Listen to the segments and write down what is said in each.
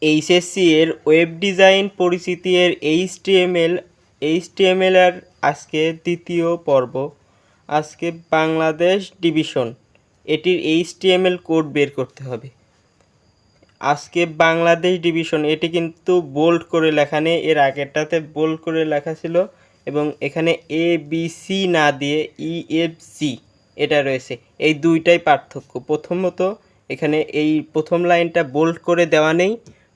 HSC এর web design পরিচিতি এর এইচটিএমএল এর আজকে দ্বিতীয় পর্ব। আজকে বাংলাদেশ ডিভিশন, এটির এইচটিএমএল কোড বের করতে হবে। আজকে বাংলাদেশ ডিভিশন, এটি কিন্তু বোল্ড করে লেখা নেই, এর আগেরটাতে বোল্ড করে লেখা ছিল এবং এখানে এ বি সি না দিয়ে ইএফজি এটা রয়েছে। এই দুইটাই পার্থক্য। প্রথমত এখানে এই প্রথম লাইনটা বোল্ড করে দেওয়া নেই,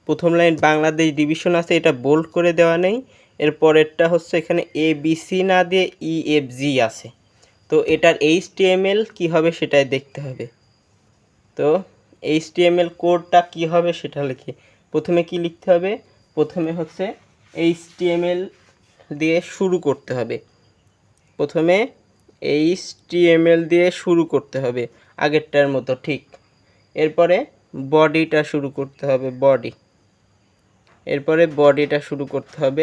প্রথম লাইন বাংলাদেশ ডিভিশন আছে, এটা বোল্ড করে দেওয়া নেই। এর পরেরটা হচ্ছে এখানে এ বি সি না দিয়ে ইএফজি আছে। তো এটার এইচটিএমএল কী হবে সেটাই দেখতে হবে। তো এইচটিএমএল কোডটা কী হবে সেটা লিখি। প্রথমে কি লিখতে হবে? প্রথমে হচ্ছে এইচটিএমএল দিয়ে শুরু করতে হবে। প্রথমে এইচটিএমএল দিয়ে শুরু করতে হবে আগেরটার মতো ঠিক। এরপরে বডিটা শুরু করতে হবে, এরপরে বডিটা শুরু করতে হবে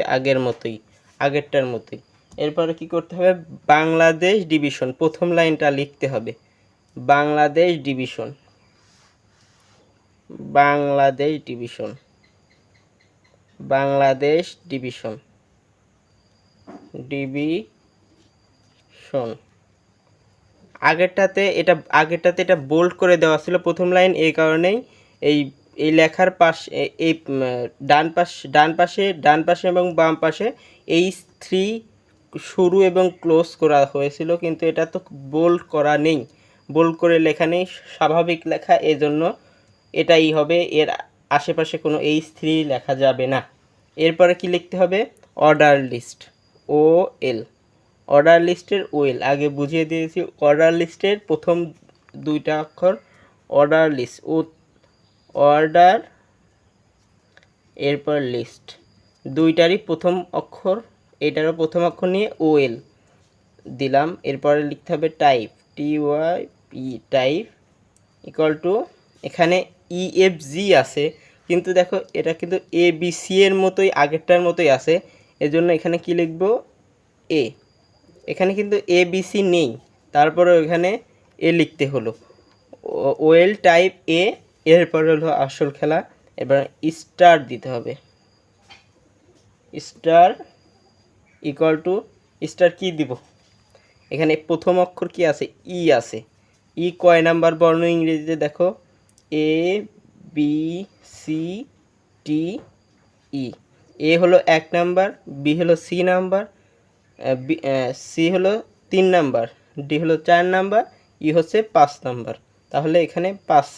আগেরটার মতোই। এরপরে কি করতে হবে? বাংলাদেশ ডিভিশন, প্রথম লাইনটা লিখতে হবে বাংলাদেশ ডিভিশন, আগেরটাতে এটা বোল্ড করে দেওয়া ছিল প্রথম লাইন, এই কারণেই এই লেখার পাশে এই ডান পাশে এবং বাম পাশে H3 শুরু এবং ক্লোজ করা হয়েছিল, কিন্তু এটা তো বোল্ড করা নেই, বোল্ড করে লেখা নেই, স্বাভাবিক লেখা, এজন্য এটাই হবে, এর আশেপাশে কোনো H3 লেখা যাবে না। এরপরে কি লিখতে হবে? অর্ডার লিস্ট, অর্ডার লিস্টের ওয়েল আগে বুঝিয়ে দিয়েছি। অর্ডার লিস্টের প্রথম দুইটা অক্ষর অর্ডার লিস্ট, অর্ডার এরপর লিস্ট, দুইটারই প্রথম অক্ষর, এটারও প্রথম অক্ষর নিয়ে ওয়েল দিলাম। এরপরে লিখতে হবে টাইপ, টাইপ ইকুয়াল টু, এখানে ইএফজি আছে কিন্তু দেখো এটা কিন্তু এ বি সি এর মতোই, আগেরটার মতোই আছে, এজন্য এখানে কি লিখব? এ। এখানে কিন্তু এ বি সি নেই, তারপরে এখানে এ লিখতে হলো। ওয়েল টাইপ এ, এরপর হলো আসল খেলা। এবার স্টার দিতে হবে, স্টার ইকুয়াল টু, স্টার কি দিব? এখানে প্রথম অক্ষর কি আছে? ই আছে। ই কয় নাম্বার বর্ণ ইংরেজিতে দেখো? এ বি সি টি ই। এ হলো 1 নাম্বার, বি হলো সি নাম্বার, সি হলো 3 নাম্বার, ডি হলো 4 নাম্বার, ই হচ্ছে 5 নাম্বার। তাহলে এখানে 5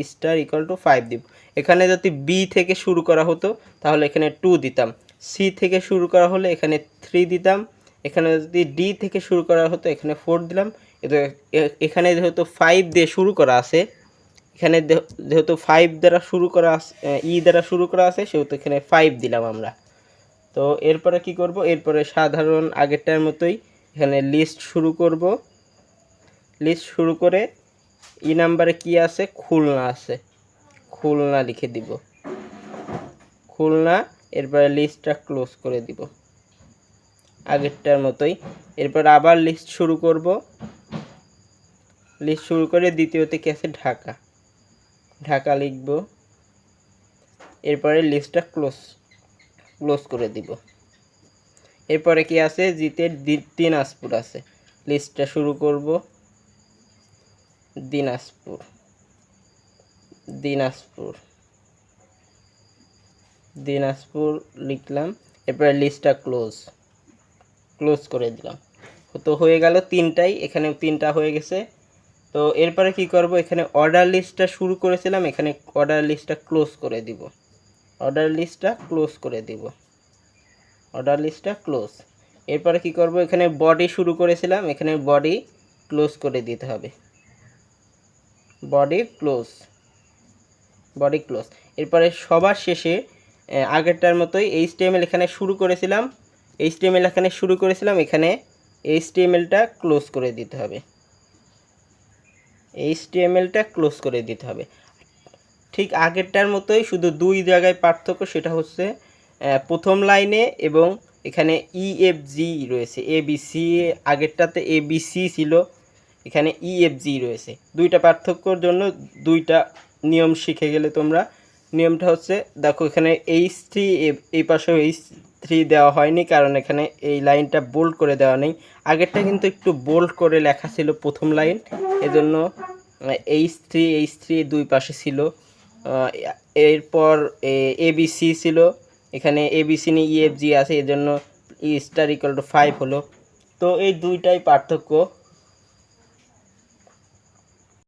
স্টার ইকুয়াল টু 5 দিব। এখানে যদি বি থেকে শুরু করা হতো তাহলে এখানে 2 দিতাম, সি থেকে শুরু করা হলে এখানে 3 দিতাম, এখানে যদি ডি থেকে শুরু করা হতো এখানে 4 দিলাম। এখানে যেহেতু 5 দিয়ে শুরু করা আছে, এখানে যেহেতু 5 দ্বারা শুরু করা আছে, ই দ্বারা শুরু করা আছে, সেহেতু এখানে 5 দিলাম আমরা। তো এরপরে কি করব? এরপরে সাধারণ আগেরটার মতোই এখানে লিস্ট শুরু করব। লিস্ট শুরু করে ই নাম্বারে কি আছে? খুলনা আছে, খুলনা লিখে দিব, খুলনা। এরপরে লিস্টটা ক্লোজ করে দিব আগেরটার মতোই। এরপর আবার লিস্ট শুরু করব, লিস্ট শুরু করে দ্বিতীয়তে কি আছে? ঢাকা, ঢাকা লিখব। এরপরে লিস্টটা ক্লোজ করে দিব। এরপরে কি আছে? জিতে দিনাজপুর আছে, লিস্টটা শুরু করব দিনাজপুর, দিনাজপুর লিখলাম। এরপরে লিস্টটা ক্লোজ করে দিলাম। তো হয়ে গেল তিনটাই, এখানেও 3টা হয়ে গেছে। তো এরপরে কি করব? এখানে অর্ডার লিস্টটা শুরু করেছিলাম, এখানে অর্ডার লিস্টটা ক্লোজ করে দিব, অর্ডার লিস্টটা ক্লোজ। এরপরে কি করব? এখানে বডি শুরু করেছিলাম, এখানে বডি ক্লোজ করে দিতে হবে, বডি ক্লোজ। এরপরে সবার শেষে আগেরটার মতোই এইচটিএমএল এখানে শুরু করেছিলাম, এখানে এইচটিএমএলটা ক্লোজ করে দিতে হবে, ঠিক আগেরটার মতোই, শুধু 2 জায়গায় পার্থক্য, সেটা হচ্ছে প্রথম লাইনে এবং এখানে ইএফজি রয়েছে, এবিসি, আগেরটাতে এবিসি ছিল, এখানে ইএফজি রয়েছে। 2টা পার্থক্যর জন্য 2টা নিয়ম শিখে গেলে তোমরা নিয়মটা হচ্ছে দেখো এখানে H3 এই পাশেও H3 দেওয়া হয়নি, কারণ এখানে এই লাইনটা বোল্ড করে দেওয়া নেই। আগেরটা কিন্তু একটু বোল্ড করে লেখা ছিল প্রথম লাইন, এজন্য H3 দুই পাশে ছিল। এরপর ABC ছিল, এখানে ABC নিয়ে EFG আছে, এজন্য E স্টার ইকুয়াল টু 5 হলো। তো এই দুইটাই পার্থক্য।